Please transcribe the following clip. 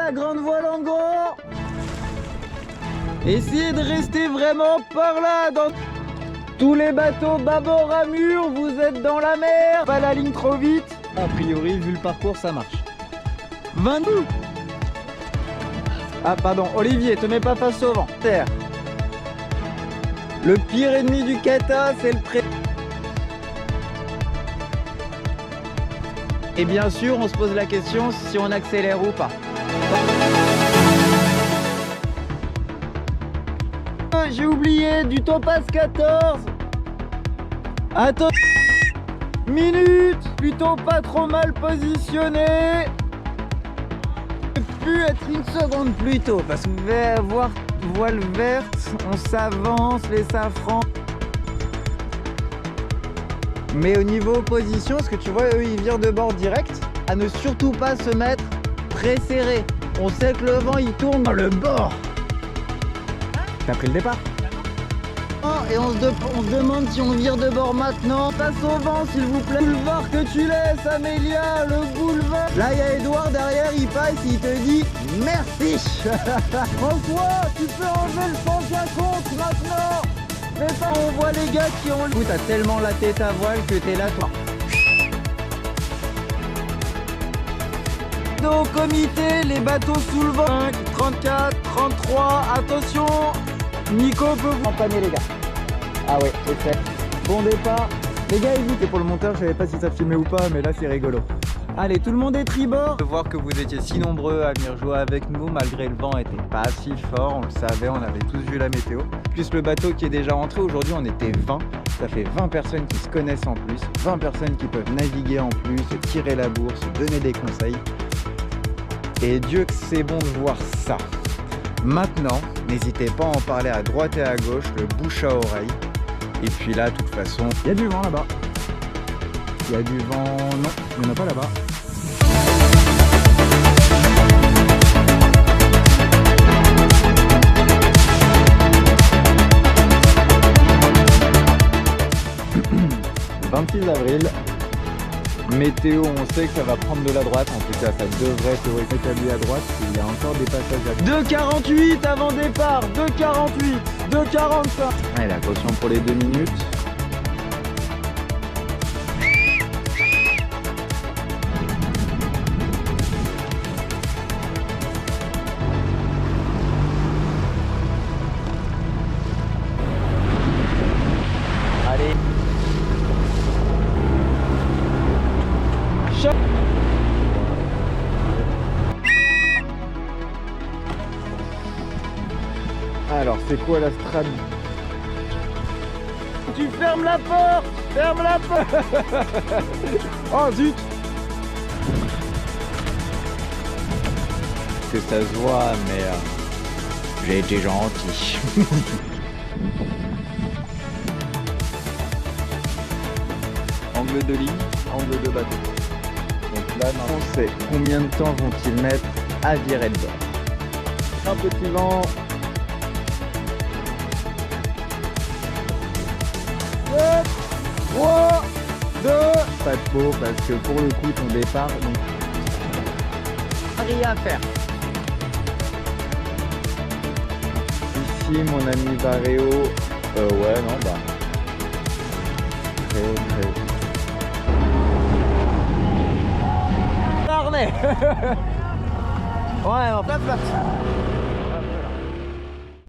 la grande voile en gros. Essayez de rester vraiment par là. Dans tous les bateaux bâbord à mur, vous êtes dans la mer. Pas la ligne trop vite. A priori, vu le parcours, ça marche. 22. Ah pardon, Olivier, te mets pas face au vent. Terre. Le pire ennemi du kata, c'est le pré... Et bien sûr, on se pose la question si on accélère ou pas. J'ai oublié du topaz 14. Attends. Minute. Plutôt pas trop mal positionné. Pu être une seconde plus tôt parce que vous allez avoir voile verte. On s'avance, les safrans. Mais au niveau position, ce que tu vois, eux ils virent de bord direct, à ne surtout pas se mettre très serré. On sait que le vent il tourne dans le bord. T'as pris le départ? Et on se demande si on vire de bord maintenant. Passe au vent s'il vous plaît. Boulevard que tu laisses, Amélia, le boulevard. Là il y a Edouard derrière, il passe, il te dit merci. François, tu peux enlever le 150 maintenant. Mais ça, on voit les gars qui ont... Écoute, t'as tellement la tête à voile que t'es là, toi. Au comité, les bateaux sous le vent. 5, 34, 33, attention. Nico peut vous... Empanner les gars. Ah ouais, c'est fait. Bon départ. Les gars, écoutez, pour le monteur, je savais pas si ça filmait ou pas, mais là, c'est rigolo. Allez, tout le monde est tribord. De voir que vous étiez si nombreux à venir jouer avec nous, malgré le vent était pas si fort, on le savait, on avait tous vu la météo. Plus le bateau qui est déjà rentré, aujourd'hui on était 20. Ça fait 20 personnes qui se connaissent en plus, 20 personnes qui peuvent naviguer en plus, se tirer la bourre, se donner des conseils. Et Dieu que c'est bon de voir ça. Maintenant, n'hésitez pas à en parler à droite et à gauche, le bouche à oreille. Et puis là, de toute façon, il y a du vent là-bas. Il y a du vent... Non, il n'y en a pas là-bas. « 26 avril, météo, on sait que ça va prendre de la droite, en tout cas ça devrait théoriquement s'établir à droite, il y a encore des passages à... 2,48 avant départ, 2,48, 2,45. Allez, attention pour les 2 minutes. Allez. Alors c'est quoi la strat? Tu fermes la porte. Ferme la porte. Oh zut. Que ça se voit mais j'ai été gentil. Angle de ligne, angle de bateau. Donc là on sait combien de temps vont-ils mettre à virer le bord. Un petit vent. 3, 2, pas de peau parce que pour le coup ton départ, donc rien à faire. Ici mon ami Varéo, ouais non bah très haut. Harnais. Ouais, on place.